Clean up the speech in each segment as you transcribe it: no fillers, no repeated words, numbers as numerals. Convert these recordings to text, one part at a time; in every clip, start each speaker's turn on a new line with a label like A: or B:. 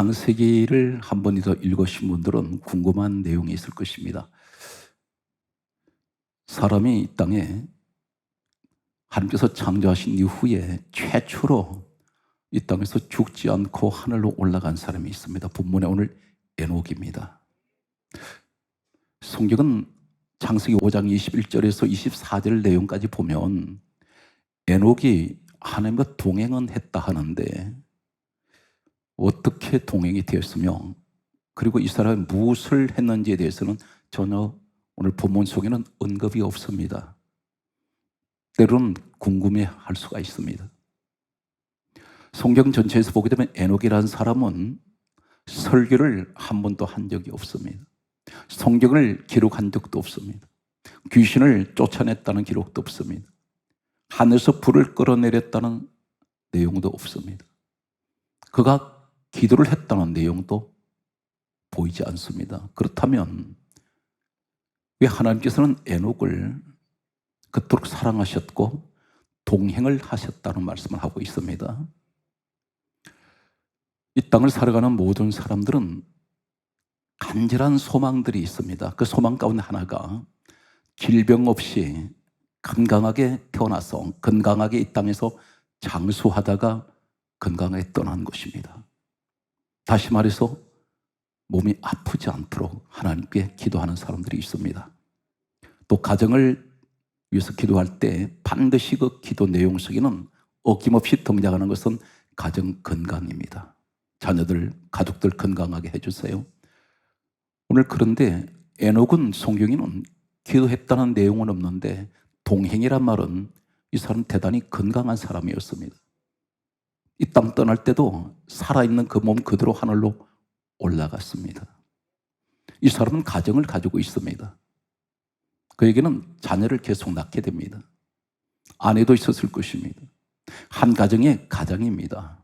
A: 창세기를 한 번 더 읽으신 분들은 궁금한 내용이 있을 것입니다. 사람이 이 땅에 하나님께서 창조하신 이후에 최초로 이 땅에서 죽지 않고 하늘로 올라간 사람이 있습니다. 본문에 오늘 에녹입니다. 성경은 창세기 5장 21절에서 24절 내용까지 보면 에녹이 하나님과 동행은 했다 하는데 어떻게 동행이 되었으며 그리고 이 사람이 무엇을 했는지에 대해서는 전혀 오늘 본문 속에는 언급이 없습니다. 때로는 궁금해할 수가 있습니다. 성경 전체에서 보게 되면 에녹이라는 사람은 설교를 한 번도 한 적이 없습니다. 성경을 기록한 적도 없습니다. 귀신을 쫓아냈다는 기록도 없습니다. 하늘에서 불을 끌어내렸다는 내용도 없습니다. 그가 기도를 했다는 내용도 보이지 않습니다. 그렇다면 왜 하나님께서는 에녹을 그토록 사랑하셨고 동행을 하셨다는 말씀을 하고 있습니다. 이 땅을 살아가는 모든 사람들은 간절한 소망들이 있습니다. 그 소망 가운데 하나가 질병 없이 건강하게 태어나서 건강하게 이 땅에서 장수하다가 건강하게 떠나는 것입니다. 다시 말해서 몸이 아프지 않도록 하나님께 기도하는 사람들이 있습니다. 또 가정을 위해서 기도할 때 반드시 그 기도 내용 속에는 어김없이 등장하는 것은 가정 건강입니다. 자녀들, 가족들 건강하게 해주세요. 오늘 그런데 에녹은 성경에는 기도했다는 내용은 없는데 동행이란 말은 이 사람은 대단히 건강한 사람이었습니다. 이 땅 떠날 때도 살아있는 그 몸 그대로 하늘로 올라갔습니다. 이 사람은 가정을 가지고 있습니다. 그에게는 자녀를 계속 낳게 됩니다. 아내도 있었을 것입니다. 한 가정의 가장입니다.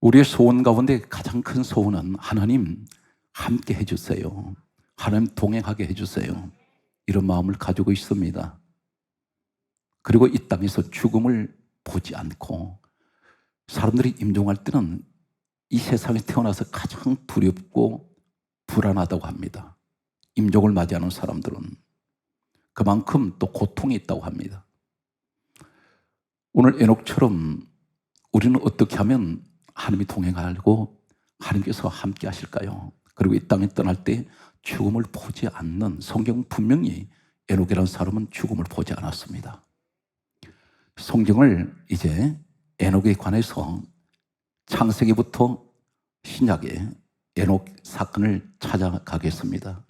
A: 우리의 소원 가운데 가장 큰 소원은 하나님 함께 해주세요. 하나님 동행하게 해주세요. 이런 마음을 가지고 있습니다. 그리고 이 땅에서 죽음을 보지 않고 사람들이 임종할 때는 이 세상에 태어나서 가장 두렵고 불안하다고 합니다. 임종을 맞이하는 사람들은 그만큼 또 고통이 있다고 합니다. 오늘 에녹처럼 우리는 어떻게 하면 하나님이 동행하고 하나님께서 함께 하실까요? 그리고 이 땅에 떠날 때 죽음을 보지 않는, 성경 분명히 에녹이라는 사람은 죽음을 보지 않았습니다. 성경을 이제 에녹에 관해서 창세기부터 신약에 에녹 사건을 찾아가겠습니다.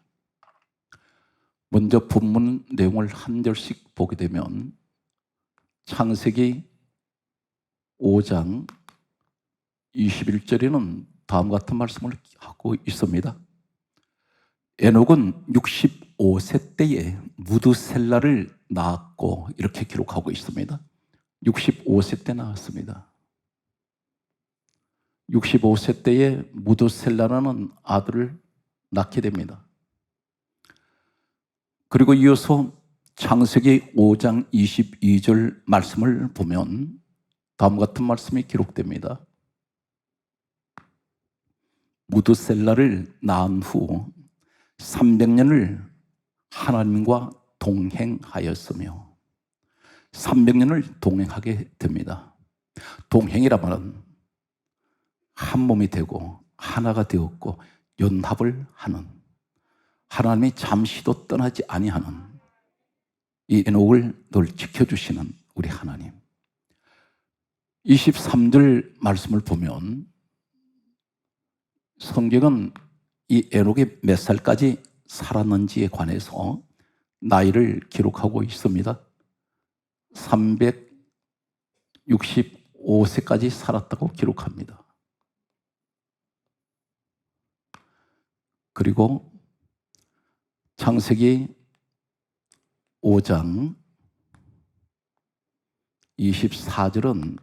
A: 먼저 본문 내용을 한 절씩 보게 되면 창세기 5장 21절에는 다음과 같은 말씀을 하고 있습니다. 에녹은 65세 때에 무드셀라를 낳았고 이렇게 기록하고 있습니다. 65세 때 낳았습니다. 65세 때에 무드셀라라는 아들을 낳게 됩니다. 그리고 이어서 창세기 5장 22절 말씀을 보면 다음과 같은 말씀이 기록됩니다. 무드셀라를 낳은 후 300년을 하나님과 동행하였으며 300년을 동행하게 됩니다. 동행이라 말은 한 몸이 되고 하나가 되었고 연합을 하는, 하나님이 잠시도 떠나지 아니하는 이 에녹을 늘 지켜주시는 우리 하나님. 23절 말씀을 보면 성경은 이 에녹이 몇 살까지 살았는지에 관해서 나이를 기록하고 있습니다. 365세까지 살았다고 기록합니다. 그리고 창세기 5장 24절은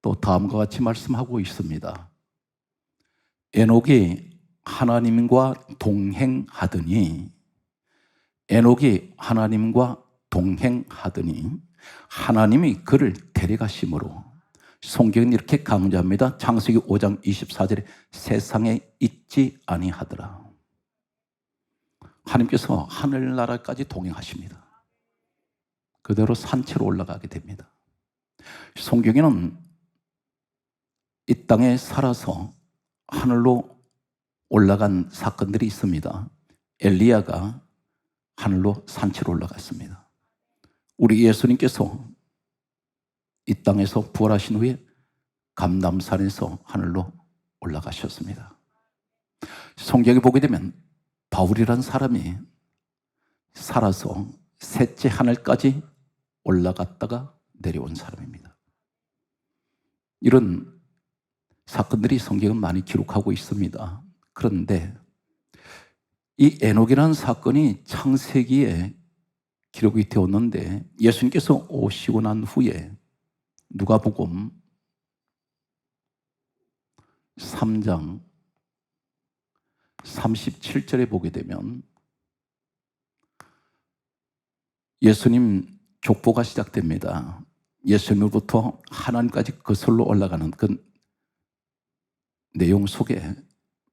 A: 또 다음과 같이 말씀하고 있습니다. 에녹이 하나님과 동행하더니 하나님이 그를 데려가심으로 성경은 이렇게 강조합니다. 창세기 5장 24절에 세상에 있지 아니하더라. 하나님께서 하늘나라까지 동행하십니다. 그대로 산채로 올라가게 됩니다. 성경에는 이 땅에 살아서 하늘로 올라간 사건들이 있습니다. 엘리야가 하늘로 산채로 올라갔습니다. 우리 예수님께서 이 땅에서 부활하신 후에 감람산에서 하늘로 올라가셨습니다. 성경에 보게 되면 바울이라는 사람이 살아서 셋째 하늘까지 올라갔다가 내려온 사람입니다. 이런 사건들이 성경은 많이 기록하고 있습니다. 그런데 이 에녹이라는 사건이 창세기에 기록이 되었는데 예수님께서 오시고 난 후에 누가복음 3장 37절에 보게 되면 예수님 족보가 시작됩니다. 예수님으로부터 하나님까지 거슬러 올라가는 그 내용 속에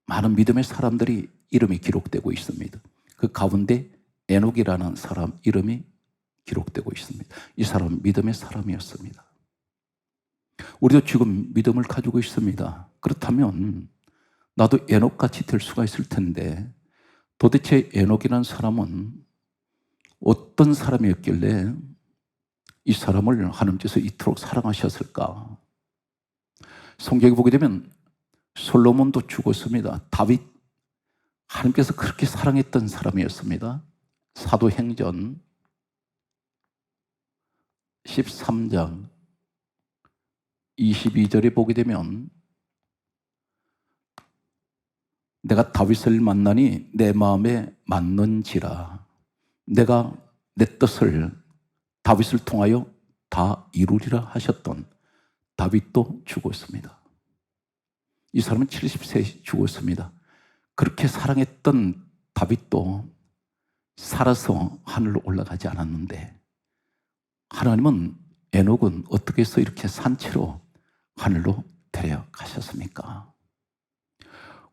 A: 많은 믿음의 사람들이 이름이 기록되고 있습니다. 그 가운데 에녹이라는 사람 이름이 기록되고 있습니다. 이 사람은 믿음의 사람이었습니다. 우리도 지금 믿음을 가지고 있습니다. 그렇다면 나도 에녹같이 될 수가 있을 텐데 도대체 에녹이라는 사람은 어떤 사람이었길래 이 사람을 하나님께서 이토록 사랑하셨을까? 성경에 보게 되면 솔로몬도 죽었습니다. 다윗, 하나님께서 그렇게 사랑했던 사람이었습니다. 사도행전 13장 22절에 보게 되면 내가 다윗을 만나니 내 마음에 맞는지라. 내가 내 뜻을 다윗을 통하여 다 이루리라 하셨던 다윗도 죽었습니다. 이 사람은 70세에 죽었습니다. 그렇게 사랑했던 다윗도 살아서 하늘로 올라가지 않았는데 하나님은 에녹은 어떻게 해서 이렇게 산채로 하늘로 데려가셨습니까?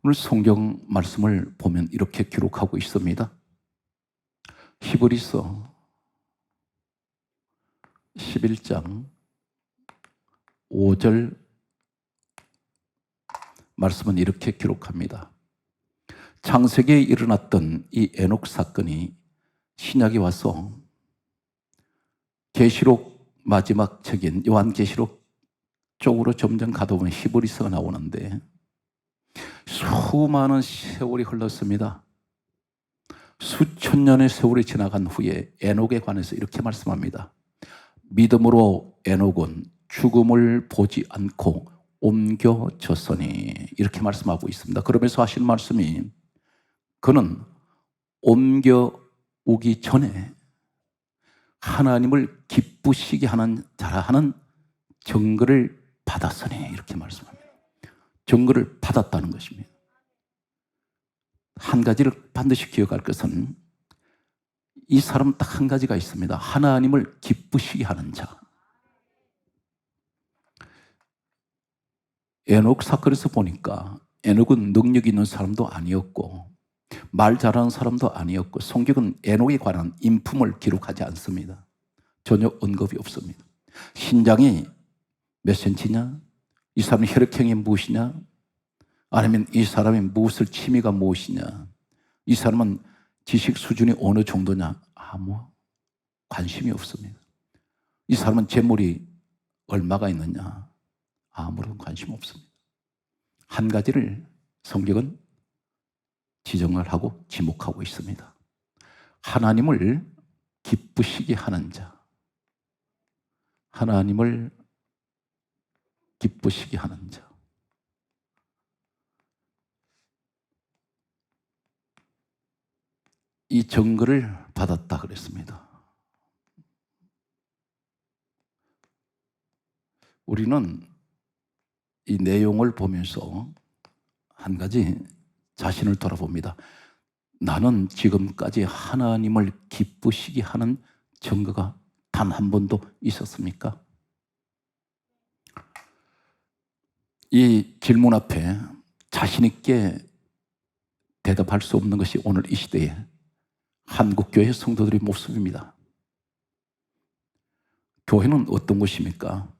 A: 오늘 성경 말씀을 보면 이렇게 기록하고 있습니다. 히브리서 11장 5절 말씀은 이렇게 기록합니다. 창세기에 일어났던 이 에녹 사건이 신약에 와서 계시록 마지막 책인 요한계시록 쪽으로 점점 가다 보면 히브리서가 나오는데 수많은 세월이 흘렀습니다. 수천 년의 세월이 지나간 후에 에녹에 관해서 이렇게 말씀합니다. 믿음으로 에녹은 죽음을 보지 않고 옮겨졌으니 이렇게 말씀하고 있습니다. 그러면서 하시는 말씀이 그는 옮겨오기 전에 하나님을 기쁘시게 하는 자라 하는 증거를 받았으니 이렇게 말씀합니다. 증거를 받았다는 것입니다. 한 가지를 반드시 기억할 것은 이 사람은 딱 한 가지가 있습니다. 하나님을 기쁘시게 하는 자. 에녹 사건에서 보니까 에녹은 능력 있는 사람도 아니었고 말 잘하는 사람도 아니었고 성경은 에녹에 관한 인품을 기록하지 않습니다. 전혀 언급이 없습니다. 신장이 몇 센치냐? 이 사람의 혈액형이 무엇이냐? 아니면 이 사람의 무엇을 취미가 무엇이냐? 이 사람은 지식 수준이 어느 정도냐? 아무 관심이 없습니다. 이 사람은 재물이 얼마가 있느냐? 아무런 관심 없습니다. 한 가지를 성경은 지정을 하고 지목하고 있습니다. 하나님을 기쁘시게 하는 자. 하나님을 기쁘시게 하는 자. 이 증거를 받았다 그랬습니다. 우리는 이 내용을 보면서 한 가지 자신을 돌아봅니다. 나는 지금까지 하나님을 기쁘시게 하는 증거가 단 한 번도 있었습니까? 이 질문 앞에 자신 있게 대답할 수 없는 것이 오늘 이 시대의 한국교회 성도들의 모습입니다. 교회는 어떤 곳입니까?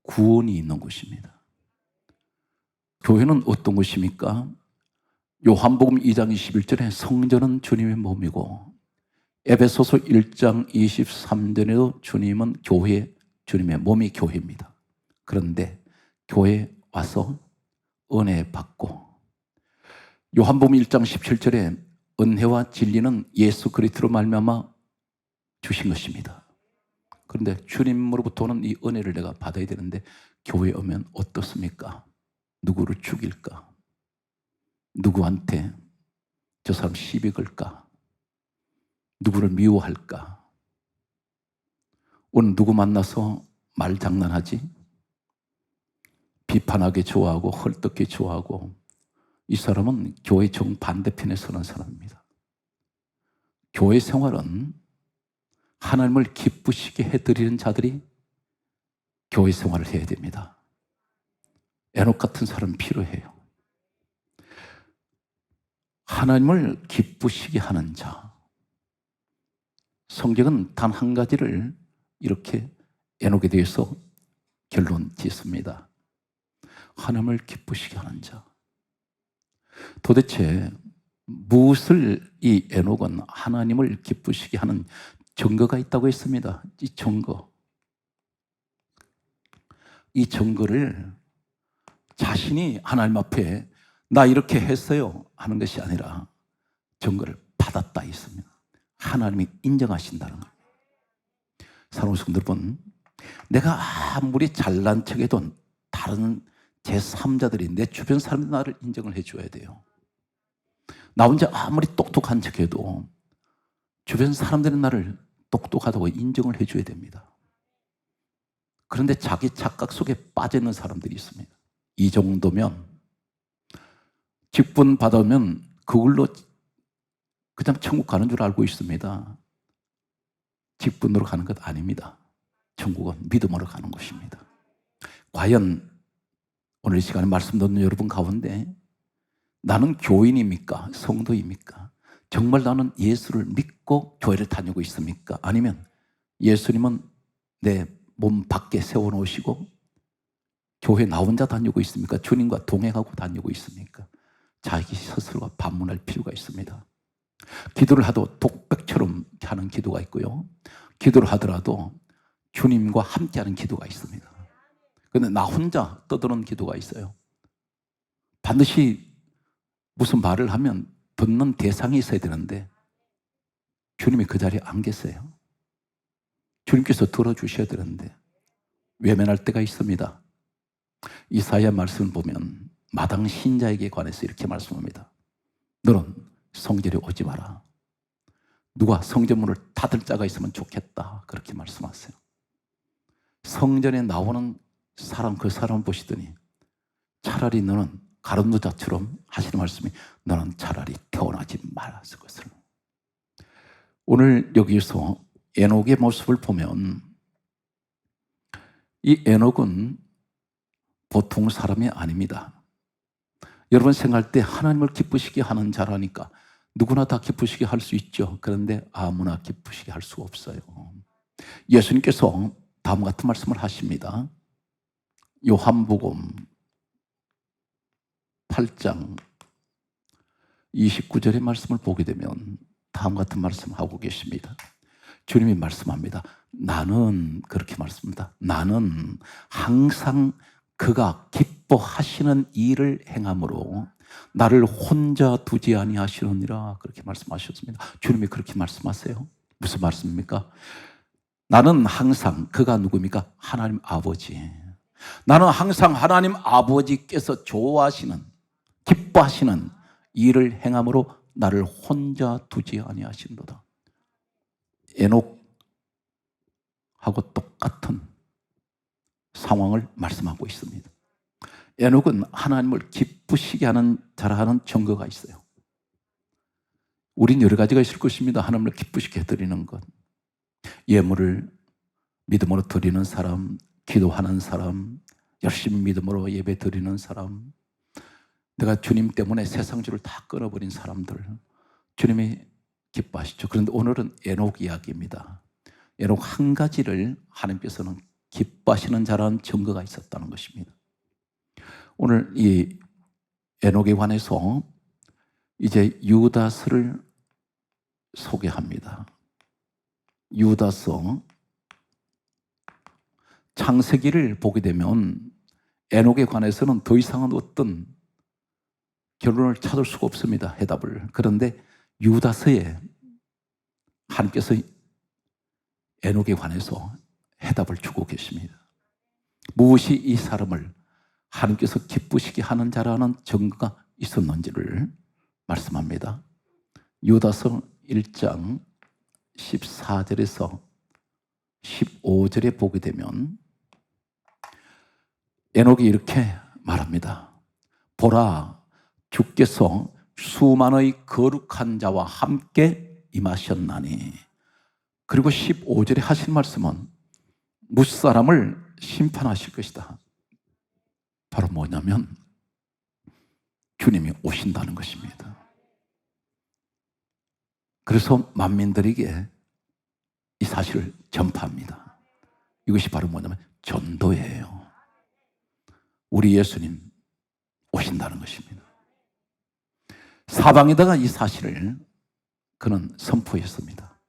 A: 구원이 있는 곳입니다. 교회는 어떤 곳입니까? 요한복음 2장 21절에 성전은 주님의 몸이고, 에베소서 1장 23절에도 주님은 교회, 주님의 몸이 교회입니다. 그런데 교회에 와서 은혜 받고, 요한복음 1장 17절에 은혜와 진리는 예수 그리스도로 말미암아 주신 것입니다. 그런데 주님으로부터는 이 은혜를 내가 받아야 되는데 교회에 오면 어떻습니까? 누구를 죽일까? 누구한테 저 사람 시비 걸까? 누구를 미워할까? 오늘 누구 만나서 말 장난하지? 비판하기 좋아하고 헐떡기 좋아하고, 이 사람은 교회 정반대편에 서는 사람입니다. 교회 생활은 하나님을 기쁘시게 해드리는 자들이 교회 생활을 해야 됩니다. 에녹 같은 사람 필요해요. 하나님을 기쁘시게 하는 자. 성경은 단 한 가지를 이렇게 에녹에 대해서 결론 짓습니다. 하나님을 기쁘시게 하는 자. 도대체 무엇을 이 에녹은 하나님을 기쁘시게 하는 증거가 있다고 했습니다. 이 증거. 이 증거를 자신이 하나님 앞에 나 이렇게 했어요 하는 것이 아니라 증거를 받았다 했습니다. 하나님이 인정하신다는 거예요. 사랑하는 성도 여러분, 내가 아무리 잘난 척해도 다른 제3자들이, 내 주변 사람들이 나를 인정을 해줘야 돼요. 나 혼자 아무리 똑똑한 척해도 주변 사람들은 나를 똑똑하다고 인정을 해줘야 됩니다. 그런데 자기 착각 속에 빠져있는 사람들이 있습니다. 이 정도면, 직분 받으면 그걸로 그냥 천국 가는 줄 알고 있습니다. 직분으로 가는 것 아닙니다. 천국은 믿음으로 가는 것입니다. 과연 오늘 이 시간에 말씀 듣는 여러분 가운데 나는 교인입니까? 성도입니까? 정말 나는 예수를 믿고 교회를 다니고 있습니까? 아니면 예수님은 내 몸 밖에 세워놓으시고 교회 나 혼자 다니고 있습니까? 주님과 동행하고 다니고 있습니까? 자기 스스로가 반문할 필요가 있습니다. 기도를 하도 독백처럼 하는 기도가 있고요, 기도를 하더라도 주님과 함께하는 기도가 있습니다. 그런데 나 혼자 떠드는 기도가 있어요. 반드시 무슨 말을 하면 듣는 대상이 있어야 되는데 주님이 그 자리에 안 계세요. 주님께서 들어주셔야 되는데 외면할 때가 있습니다. 이사야 말씀을 보면 마당 신자에게 관해서 이렇게 말씀합니다. 너는 성전에 오지 마라. 누가 성전문을 닫을 자가 있으면 좋겠다, 그렇게 말씀하세요. 성전에 나오는 사람, 그 사람 보시더니 차라리 너는 가룟노자처럼 하시는 말씀이, 너는 차라리 태어나지 말았을 것을. 오늘 여기서 에녹의 모습을 보면 이 에녹은 보통 사람이 아닙니다. 여러분 생각할 때 하나님을 기쁘시게 하는 자라니까 누구나 다 기쁘시게 할 수 있죠. 그런데 아무나 기쁘시게 할 수가 없어요. 예수님께서 다음 같은 말씀을 하십니다. 요한복음 8장 29절의 말씀을 보게 되면 다음 같은 말씀을 하고 계십니다. 주님이 말씀합니다. 나는, 그렇게 말씀합니다. 나는 항상 그가 기뻐하시는 일을 행함으로 나를 혼자 두지 아니하시느니라, 그렇게 말씀하셨습니다. 주님이 그렇게 말씀하세요. 무슨 말씀입니까? 나는 항상, 그가 누구입니까? 하나님 아버지. 나는 항상 하나님 아버지께서 좋아하시는, 기뻐하시는 일을 행함으로 나를 혼자 두지 아니하신도다. 에녹하고 똑같은 상황을 말씀하고 있습니다. 에녹은 하나님을 기쁘시게 하는 자라 하는 증거가 있어요. 우린 여러 가지가 있을 것입니다. 하나님을 기쁘시게 해드리는 것, 예물을 믿음으로 드리는 사람, 기도하는 사람, 열심히 믿음으로 예배 드리는 사람, 내가 주님 때문에 세상주를 다 끊어버린 사람들, 주님이 기뻐하시죠. 그런데 오늘은 에녹 이야기입니다. 에녹 한 가지를 하나님께서는 기뻐하시는 자라는 증거가 있었다는 것입니다. 오늘 이 에녹에 관해서 이제 유다서를 소개합니다. 유다서 창세기를 보게 되면 에녹에 관해서는 더 이상은 어떤 결론을 찾을 수가 없습니다. 해답을. 그런데 유다서에 하나님께서 에녹에 관해서 해답을 주고 계십니다. 무엇이 이 사람을 하나님께서 기쁘시게 하는 자라는 증거가 있었는지를 말씀합니다. 유다서 1장 14절에서 15절에 보게 되면 에녹이 이렇게 말합니다. 보라, 주께서 수만의 거룩한 자와 함께 임하셨나니. 그리고 15절에 하신 말씀은 무사람을 심판하실 것이다. 바로 뭐냐면 주님이 오신다는 것입니다. 그래서 만민들에게 이 사실을 전파합니다. 이것이 바로 뭐냐면 전도예요. 우리 예수님 오신다는 것입니다. 사방에다가 이 사실을 그는 선포했습니다.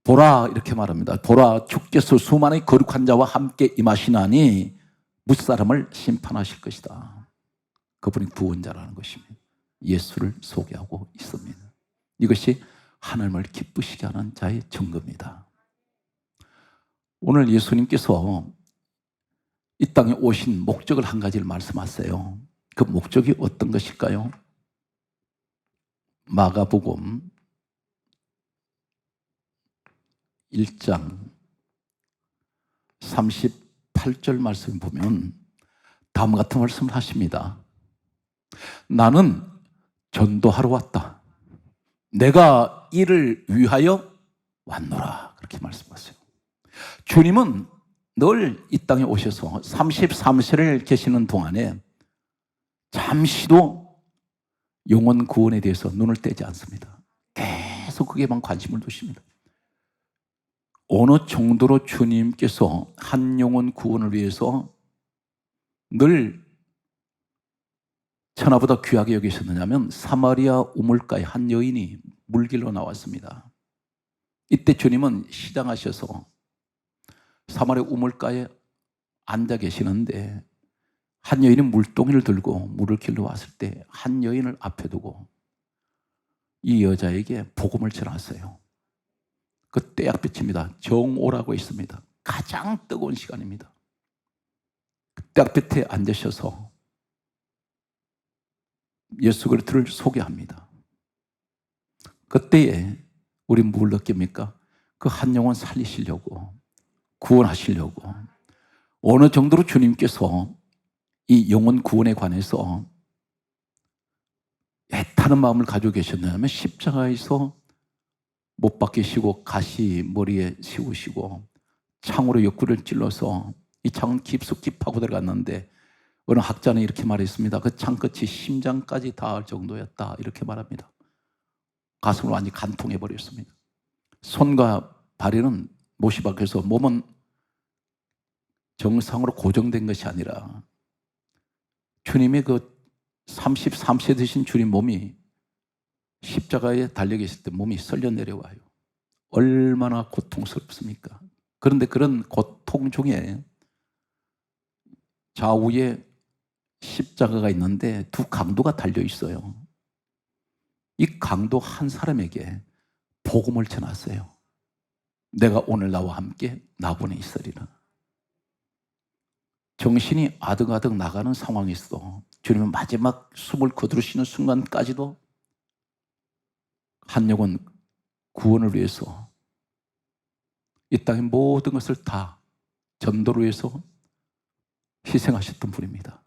A: 보라, 이렇게 말합니다. 보라, 주께서 수만의 거룩한 자와 함께 임하시나니 무사람을 심판하실 것이다. 그분이 구원자라는 것입니다. 예수를 소개하고 있습니다. 이것이 하나님을 기쁘시게 하는 자의 증거입니다. 오늘 예수님께서 이 땅에 오신 목적을 한 가지를 말씀하세요. 그 목적이 어떤 것일까요? 마가복음 1장 38절 말씀 보면 다음 같은 말씀을 하십니다. 나는 전도하러 왔다. 내가 이를 위하여 왔노라. 그렇게 말씀하세요. 주님은 늘 이 땅에 오셔서 33세를 계시는 동안에 잠시도 영혼 구원에 대해서 눈을 떼지 않습니다. 계속 그게만 관심을 두십니다. 어느 정도로 주님께서 한 영혼 구원을 위해서 늘 천하보다 귀하게 여기셨느냐면 사마리아 우물가에 한 여인이 물길로 나왔습니다. 이때 주님은 시장하셔서 사마리아 우물가에 앉아 계시는데 한 여인이 물동이를 들고 물을 길러 왔을 때 한 여인을 앞에 두고 이 여자에게 복음을 전하세요. 그 때약볕입니다. 정오라고 있습니다. 가장 뜨거운 시간입니다. 그 때약볕에 앉으셔서 예수 그리스도를 소개합니다. 그때에 우리 뭘 느낍니까? 그 한 영혼 살리시려고, 구원하시려고 어느 정도로 주님께서 이 영혼 구원에 관해서 애타는 마음을 가지고 계셨냐면 십자가에서 못 박히시고 가시 머리에 씌우시고 창으로 옆구리를 찔러서 이 창은 깊숙이 파고 들어갔는데 어느 학자는 이렇게 말했습니다. 그 창끝이 심장까지 닿을 정도였다. 이렇게 말합니다. 가슴을 완전히 간통해 버렸습니다. 손과 발에는 못이 박혀서 몸은 정상으로 고정된 것이 아니라 주님의 그 33세 되신 주님 몸이 십자가에 달려 계실 때 몸이 썰려 내려와요. 얼마나 고통스럽습니까? 그런데 그런 고통 중에 좌우에 십자가가 있는데 두 강도가 달려 있어요. 이 강도 한 사람에게 복음을 전하세요. 내가 오늘 나와 함께 나분에 있으리라. 정신이 아득아득 나가는 상황에서 주님은 마지막 숨을 거두시는 순간까지도 한 영혼 구원을 위해서 이 땅의 모든 것을 다 전도를 위해서 희생하셨던 분입니다.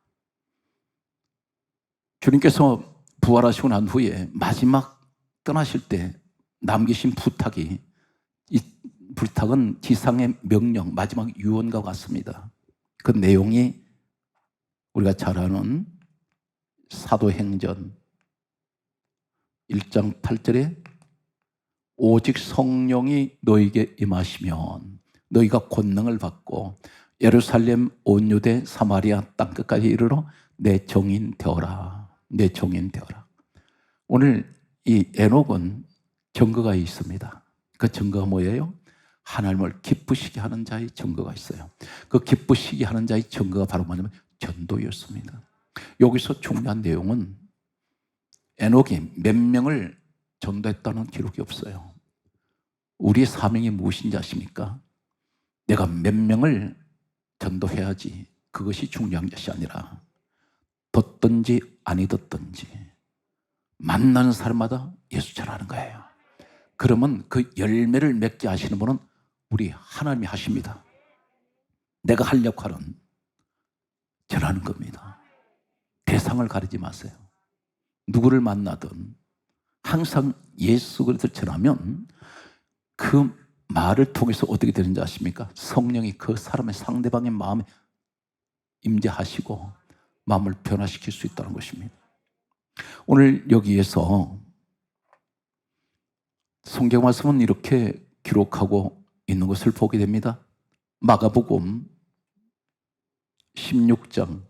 A: 주님께서 부활하시고 난 후에 마지막 떠나실 때 남기신 부탁이, 이 부탁은 지상의 명령, 마지막 유언과 같습니다. 그 내용이 우리가 잘 아는 사도행전 1장 8절에 오직 성령이 너에게 임하시면 너희가 권능을 받고 예루살렘 온 유대 사마리아 땅끝까지 이르러 내 종인 되어라. 내 종인 되어라. 오늘 이 에녹은 증거가 있습니다. 그 증거가 뭐예요? 하나님을 기쁘시게 하는 자의 증거가 있어요. 그 기쁘시게 하는 자의 증거가 바로 뭐냐면 전도였습니다. 여기서 중요한 내용은 에녹이 몇 명을 전도했다는 기록이 없어요. 우리의 사명이 무엇인지 아십니까? 내가 몇 명을 전도해야지 그것이 중요한 것이 아니라 듣든지 아니 듣든지 만나는 사람마다 예수 전하는 거예요. 그러면 그 열매를 맺게 하시는 분은 우리 하나님이 하십니다. 내가 할 역할은 전하는 겁니다. 대상을 가리지 마세요. 누구를 만나든 항상 예수 그리스도를 전하면 그 말을 통해서 어떻게 되는지 아십니까? 성령이 그 사람의 상대방의 마음에 임재하시고 마음을 변화시킬 수 있다는 것입니다. 오늘 여기에서 성경 말씀은 이렇게 기록하고 있는 것을 보게 됩니다. 마가복음 16장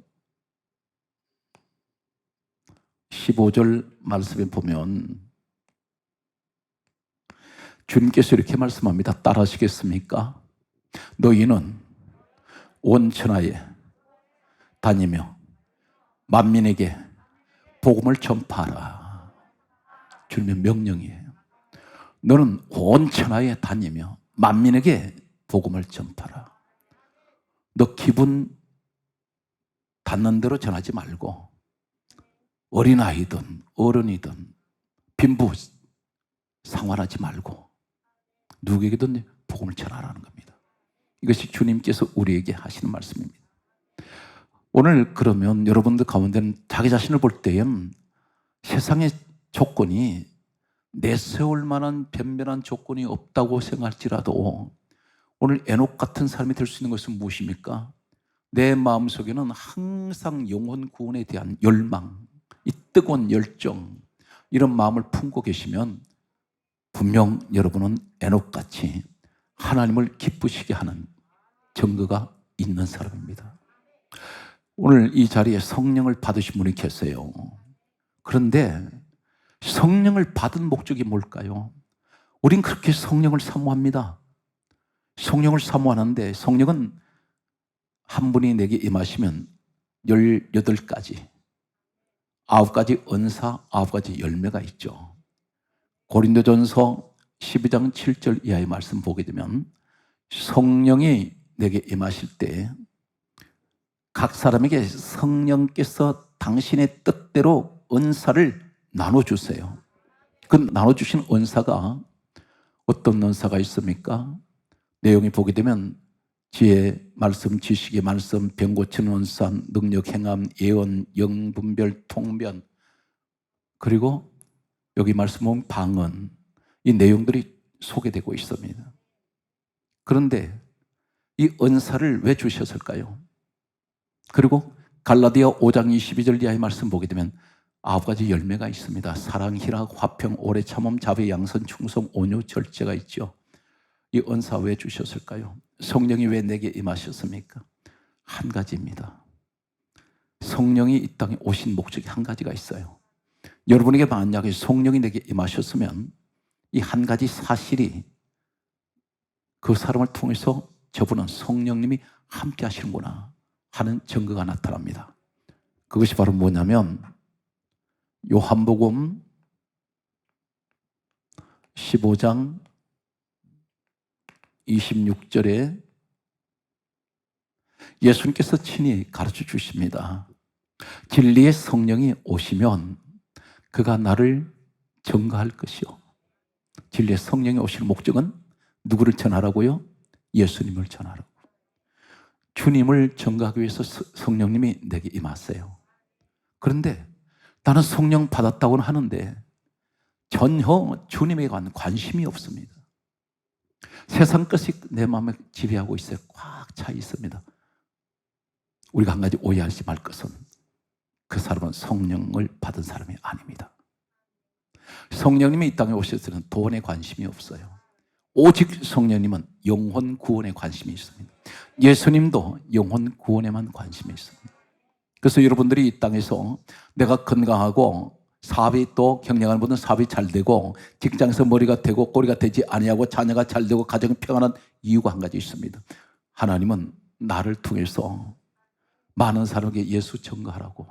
A: 15절 말씀에 보면 주님께서 이렇게 말씀합니다. 따라하시겠습니까? 너희는 온 천하에 다니며 만민에게 복음을 전파하라. 주님의 명령이에요. 너는 온 천하에 다니며 만민에게 복음을 전파하라. 너 기분 닿는 대로 전하지 말고 어린아이든 어른이든 빈부 상관하지 말고 누구에게든 복음을 전하라는 겁니다. 이것이 주님께서 우리에게 하시는 말씀입니다. 오늘 그러면 여러분들 가운데는 자기 자신을 볼 때엔 세상의 조건이 내세울 만한 변변한 조건이 없다고 생각할지라도 오늘 에녹 같은 사람이 될 수 있는 것은 무엇입니까? 내 마음속에는 항상 영혼 구원에 대한 열망, 이 뜨거운 열정, 이런 마음을 품고 계시면 분명 여러분은 에녹같이 하나님을 기쁘시게 하는 증거가 있는 사람입니다. 오늘 이 자리에 성령을 받으신 분이 계세요. 그런데 성령을 받은 목적이 뭘까요? 우린 그렇게 성령을 사모합니다. 성령을 사모하는데 성령은 한 분이 내게 임하시면 18가지, 9가지 은사, 9가지 열매가 있죠. 고린도전서 12장 7절 이하의 말씀 보게 되면 성령이 내게 임하실 때 각 사람에게 성령께서 당신의 뜻대로 은사를 나눠주세요. 그 나눠주신 은사가 어떤 은사가 있습니까? 내용이 보게 되면 지혜, 말씀, 지식의 말씀, 병 고치는 은사, 능력, 행함, 예언, 영분별, 통변, 그리고 여기 말씀 보면 방언, 이 내용들이 소개되고 있습니다. 그런데 이 은사를 왜 주셨을까요? 그리고 갈라디아 5장 22절 이하의 말씀 보게 되면 9가지 열매가 있습니다. 사랑, 희락, 화평, 오래 참음, 자비, 양선, 충성, 온유, 절제가 있죠. 이 은사 왜 주셨을까요? 성령이 왜 내게 임하셨습니까? 한 가지입니다. 성령이 이 땅에 오신 목적이 한 가지가 있어요. 여러분에게 만약에 성령이 내게 임하셨으면 이 한 가지 사실이 그 사람을 통해서 저분은 성령님이 함께 하시는구나 하는 증거가 나타납니다. 그것이 바로 뭐냐면 요한복음 15장 26절에 예수님께서 친히 가르쳐 주십니다. 진리의 성령이 오시면 그가 나를 증거할 것이요. 진리의 성령이 오실 목적은 누구를 전하라고요? 예수님을 전하라고. 주님을 증거하기 위해서 성령님이 내게 임하세요. 그런데 나는 성령 받았다고는 하는데 전혀 주님에 관한 관심이 없습니다. 세상 것이 내 마음에 지배하고 있어요. 꽉 차 있습니다. 우리가 한 가지 오해하지 말 것은 그 사람은 성령을 받은 사람이 아닙니다. 성령님이 이 땅에 오셨을 때는 돈에 관심이 없어요. 오직 성령님은 영혼 구원에 관심이 있습니다. 예수님도 영혼 구원에만 관심이 있습니다. 그래서 여러분들이 이 땅에서 내가 건강하고 사업이 또 경영하는 분은 사업이 잘 되고 직장에서 머리가 되고 꼬리가 되지 아니하고 자녀가 잘 되고 가정이 평안한 이유가 한 가지 있습니다. 하나님은 나를 통해서 많은 사람에게 예수 전가하라고,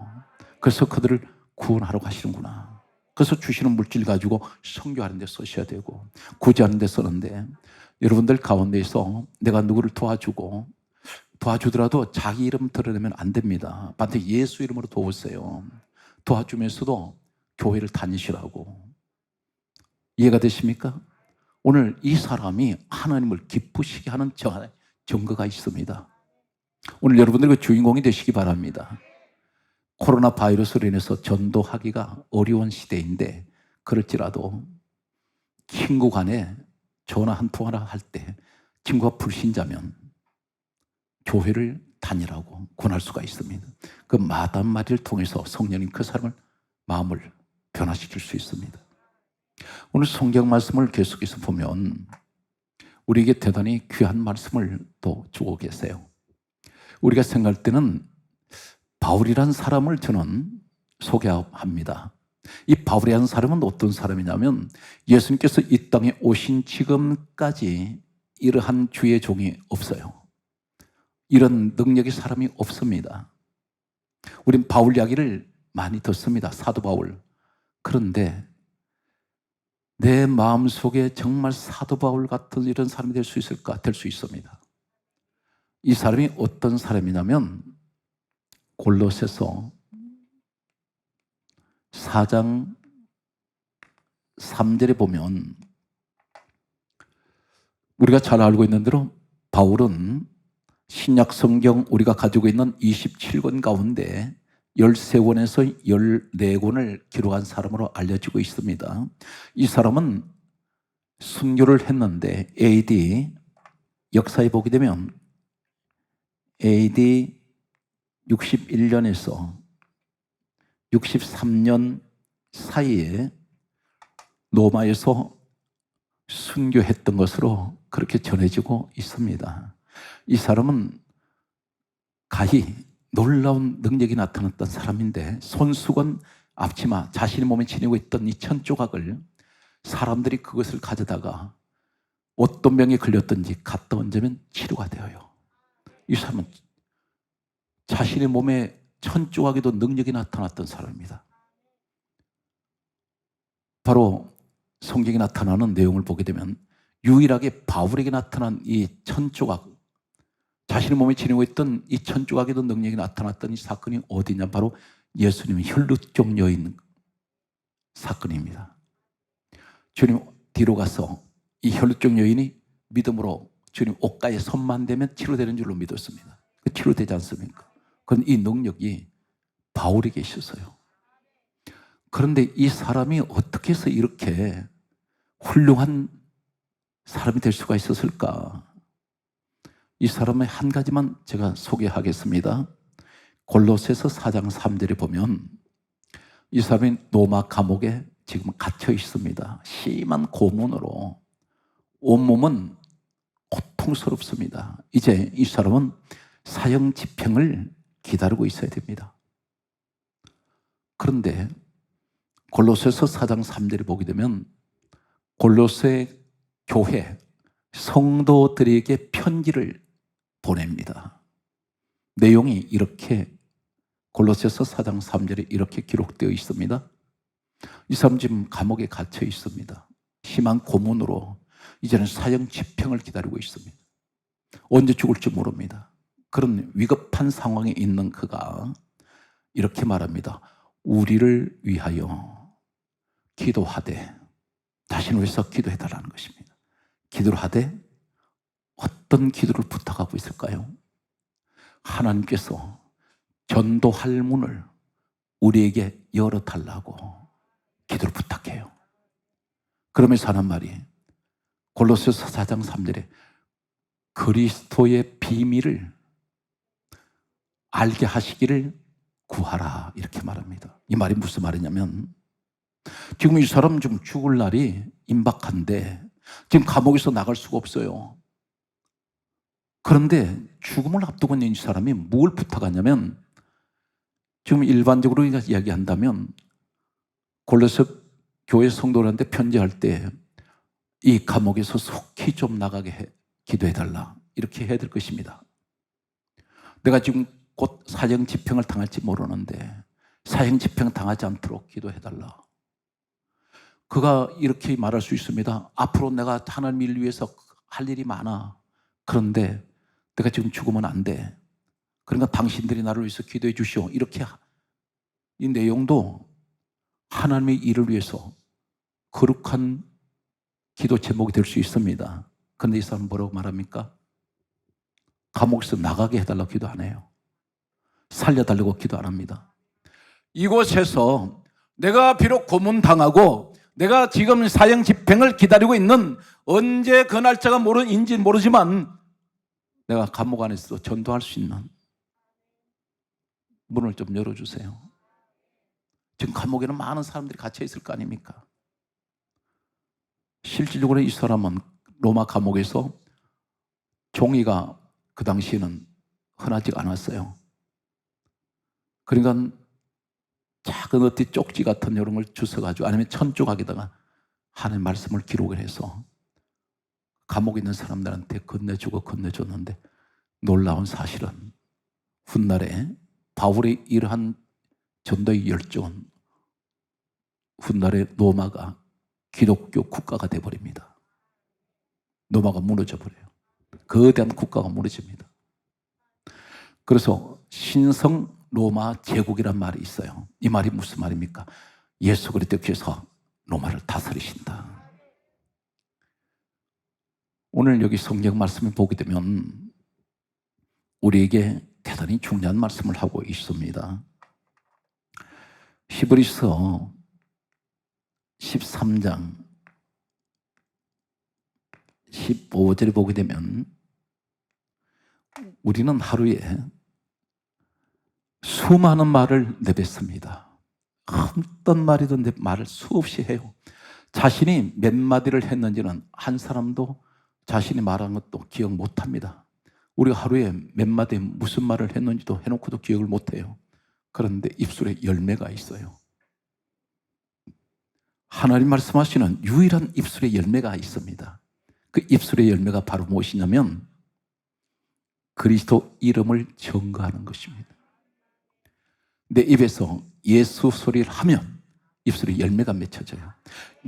A: 그래서 그들을 구원하라고 하시는구나. 그래서 주시는 물질 가지고 선교하는 데 쓰셔야 되고 구제하는 데 쓰는데, 여러분들 가운데서 내가 누구를 도와주더라도 자기 이름 드러내면 안 됩니다. 반드시 예수 이름으로 도우세요. 도와주면서도 교회를 다니시라고. 이해가 되십니까? 오늘 이 사람이 하나님을 기쁘시게 하는 증거가 있습니다. 오늘 여러분들 그 주인공이 되시기 바랍니다. 코로나 바이러스로 인해서 전도하기가 어려운 시대인데, 그럴지라도 친구 간에 전화 한 통 하나 할 때 친구가 불신자면 교회를 다니라고 권할 수가 있습니다. 그 말 한마디를 통해서 성령님 그 사람을 마음을 변화시킬 수 있습니다. 오늘 성경 말씀을 계속해서 보면 우리에게 대단히 귀한 말씀을 또 주고 계세요. 우리가 생각할 때는 바울이라는 사람을 저는 소개합니다. 이 바울이라는 사람은 어떤 사람이냐면 예수님께서 이 땅에 오신 지금까지 이러한 주의 종이 없어요. 이런 능력의 사람이 없습니다. 우린 바울 이야기를 많이 듣습니다. 사도 바울. 그런데 내 마음속에 정말 사도 바울 같은 이런 사람이 될 수 있을까? 될 수 있습니다. 이 사람이 어떤 사람이냐면 골로새서 4장 3절에 보면 우리가 잘 알고 있는 대로 바울은 신약 성경 우리가 가지고 있는 27권 가운데 13권에서 14권을 기록한 사람으로 알려지고 있습니다. 이 사람은 순교를 했는데 AD 역사에 보게 되면 AD 61년에서 63년 사이에 로마에서 순교했던 것으로 그렇게 전해지고 있습니다. 이 사람은 가히 놀라운 능력이 나타났던 사람인데, 손수건 앞치마, 자신의 몸에 지니고 있던 이 천조각을 사람들이 그것을 가져다가 어떤 병에 걸렸든지 갖다 얹으면 치료가 되어요. 이 사람은 자신의 몸에 천조각에도 능력이 나타났던 사람입니다. 바로 성경에 나타나는 내용을 보게 되면 유일하게 바울에게 나타난 이 천조각, 자신의 몸에 지니고 있던 이 천조각에도 능력이 나타났던 이 사건이 어디냐? 바로 예수님의 혈루증 여인 사건입니다. 주님 뒤로 가서 이 혈루증 여인이 믿음으로 주님 옷가에 손만 대면 치료되는 줄로 믿었습니다. 치료되지 않습니까? 그건 이 능력이 바울에게 있었어요. 그런데 이 사람이 어떻게 해서 이렇게 훌륭한 사람이 될 수가 있었을까? 이 사람의 한 가지만 제가 소개하겠습니다. 골로새서 4장 3절에 보면 이 사람이 로마 감옥에 지금 갇혀 있습니다. 심한 고문으로 온몸은 고통스럽습니다. 이제 이 사람은 사형 집행을 기다리고 있어야 됩니다. 그런데 골로새서 4장 3절에 보게 되면 골로새 교회 성도들에게 편지를 보냅니다. 내용이 이렇게 골로새서 4장 3절에 이렇게 기록되어 있습니다. 이 사람 지금 감옥에 갇혀 있습니다. 심한 고문으로 이제는 사형 집행을 기다리고 있습니다. 언제 죽을지 모릅니다. 그런 위급한 상황에 있는 그가 이렇게 말합니다. 우리를 위하여 기도하되, 자신을 위해서 기도해달라는 것입니다. 기도를 하되 어떤 기도를 부탁하고 있을까요? 하나님께서 전도할 문을 우리에게 열어달라고 기도를 부탁해요. 그러면서 하는 말이 골로새서 4장 3절에 그리스도의 비밀을 알게 하시기를 구하라 이렇게 말합니다. 이 말이 무슨 말이냐면 지금 이 사람 좀 죽을 날이 임박한데 지금 감옥에서 나갈 수가 없어요. 그런데 죽음을 앞두고 있는 이 사람이 뭘 부탁하냐면 지금 일반적으로 이야기한다면 골로새 교회 성도들한테 편지할 때 이 감옥에서 속히 좀 나가게 기도해달라 이렇게 해야 될 것입니다. 내가 지금 곧 사형 집행을 당할지 모르는데 사형 집행 당하지 않도록 기도해달라. 그가 이렇게 말할 수 있습니다. 앞으로 내가 하나님 일 위해서 할 일이 많아. 그런데 내가 지금 죽으면 안 돼. 그러니까 당신들이 나를 위해서 기도해 주시오. 이렇게 이 내용도 하나님의 일을 위해서 거룩한 기도 제목이 될 수 있습니다. 그런데 이 사람은 뭐라고 말합니까? 감옥에서 나가게 해달라고 기도 안 해요. 살려달라고 기도 안 합니다. 이곳에서 내가 비록 고문당하고 내가 지금 사형 집행을 기다리고 있는 언제 그 날짜가 인지 모르지만 내가 감옥 안에서 전도할 수 있는 문을 좀 열어주세요. 지금 감옥에는 많은 사람들이 갇혀 있을 거 아닙니까? 실질적으로 이 사람은 로마 감옥에서 종이가 그 당시에는 흔하지 않았어요. 그러니까 작은 어떤 쪽지 같은 이런 걸 주워가지고 아니면 천조각에다가 하나님의 말씀을 기록을 해서 감옥에 있는 사람들한테 건네줬는데 놀라운 사실은 훗날에 바울의 이러한 전도의 열정은 훗날에 로마가 기독교 국가가 되어버립니다. 로마가 무너져 버려요. 거대한 국가가 무너집니다. 그래서 신성 로마 제국이란 말이 있어요. 이 말이 무슨 말입니까? 예수 그리스도께서 로마를 다스리신다. 오늘 여기 성경 말씀을 보게 되면 우리에게 대단히 중요한 말씀을 하고 있습니다. 히브리서 13장 15절에 보게 되면 우리는 하루에 수많은 말을 내뱉습니다. 어떤 말이든 말을 수없이 해요. 자신이 몇 마디를 했는지는 한 사람도 자신이 말한 것도 기억 못합니다. 우리가 하루에 몇 마디 무슨 말을 했는지도 해놓고도 기억을 못해요. 그런데 입술에 열매가 있어요. 하나님 말씀하시는 유일한 입술의 열매가 있습니다. 그 입술의 열매가 바로 무엇이냐면 그리스도 이름을 증거하는 것입니다. 내 입에서 예수 소리를 하면 입술에 열매가 맺혀져요.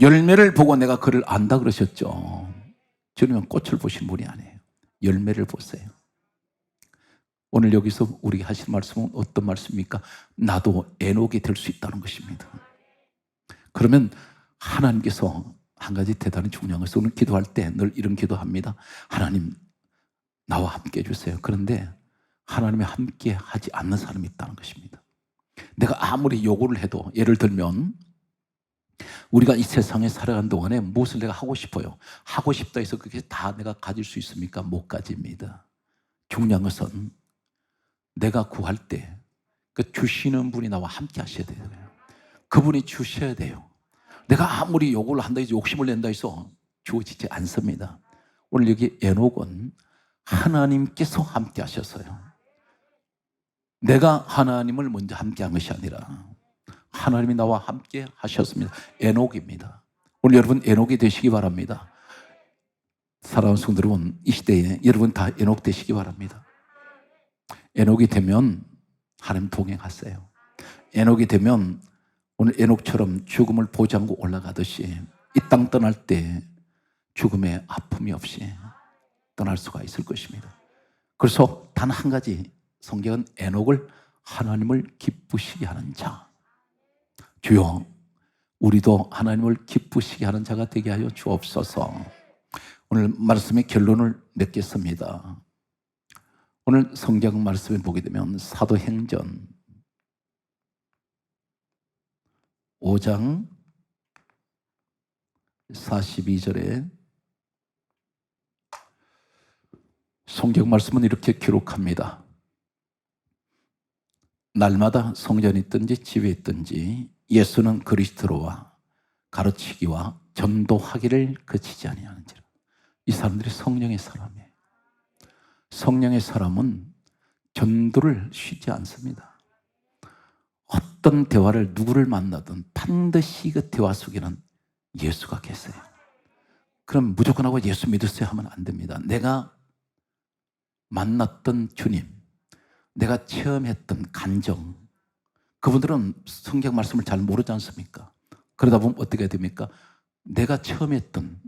A: 열매를 보고 내가 그를 안다 그러셨죠. 주님은 꽃을 보신 분이 아니에요. 열매를 보세요. 오늘 여기서 우리가 하실 말씀은 어떤 말씀입니까? 나도 에녹이 될 수 있다는 것입니다. 그러면 하나님께서 한 가지 대단히 중요한 것은 오늘 기도할 때 늘 이런 기도합니다. 하나님 나와 함께 해주세요. 그런데 하나님이 함께 하지 않는 사람이 있다는 것입니다. 내가 아무리 요구를 해도 예를 들면 우리가 이 세상에 살아가는 동안에 무엇을 내가 하고 싶어요. 하고 싶다 해서 그게 다 내가 가질 수 있습니까? 못 가집니다. 중요한 것은 내가 구할 때 그 주시는 분이 나와 함께 하셔야 돼요. 그분이 주셔야 돼요. 내가 아무리 요구를 한다 해서 욕심을 낸다 해서 주어지지 않습니다. 오늘 여기 에녹은 하나님께서 함께 하셨어요. 내가 하나님을 먼저 함께 한 것이 아니라 하나님이 나와 함께 하셨습니다. 에녹입니다. 오늘 여러분 에녹이 되시기 바랍니다. 사랑하는 성도 여러분, 이 시대에 여러분 다 에녹 되시기 바랍니다. 에녹이 되면 하나님 동행하세요. 에녹이 되면 오늘 에녹처럼 죽음을 보지 않고 올라가듯이 이 땅 떠날 때 죽음의 아픔이 없이 떠날 수가 있을 것입니다. 그래서 단 한 가지 성경은 에녹을 하나님을 기쁘시게 하는 자. 주여 우리도 하나님을 기쁘시게 하는 자가 되게 하여 주옵소서. 오늘 말씀의 결론을 맺겠습니다. 오늘 성경 말씀을 보게 되면 사도행전 5장 42절에 성경 말씀은 이렇게 기록합니다. 날마다 성전에 있든지 집에 있든지 예수는 그리스도로와 가르치기와 전도하기를 그치지 아니하는지라. 이 사람들이 성령의 사람이에요. 성령의 사람은 전도를 쉬지 않습니다. 어떤 대화를 누구를 만나든 반드시 그 대화 속에는 예수가 계세요. 그럼 무조건 하고 예수 믿으세요 하면 안 됩니다. 내가 만났던 주님, 내가 체험했던 감정, 그분들은 성경 말씀을 잘 모르지 않습니까? 그러다 보면 어떻게 됩니까? 내가 체험했던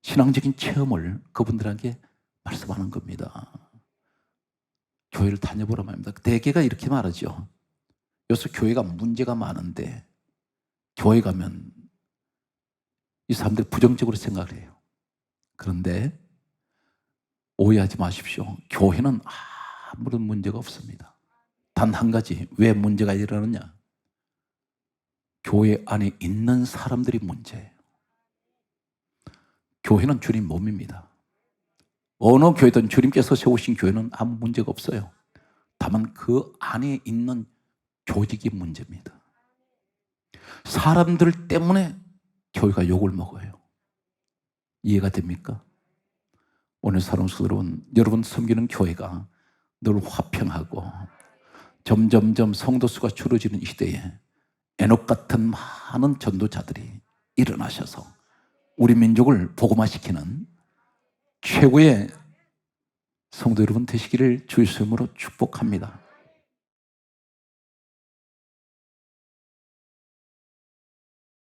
A: 신앙적인 체험을 그분들에게 말씀하는 겁니다. 교회를 다녀보라 말입니다. 대개가 이렇게 말하죠. 요새 교회가 문제가 많은데 교회 가면 이 사람들이 부정적으로 생각을 해요. 그런데 오해하지 마십시오. 교회는 아무런 문제가 없습니다. 단 한 가지, 왜 문제가 일어나느냐? 교회 안에 있는 사람들이 문제예요. 교회는 주님 몸입니다. 어느 교회든 주님께서 세우신 교회는 아무 문제가 없어요. 다만 그 안에 있는 조직이 문제입니다. 사람들 때문에 교회가 욕을 먹어요. 이해가 됩니까? 오늘 사랑스러운 여러분 섬기는 교회가 늘 화평하고 점점점 성도 수가 줄어지는 이 시대에 에녹 같은 많은 전도자들이 일어나셔서 우리 민족을 복음화시키는 최고의 성도 여러분 되시기를 주의 이름으로 축복합니다.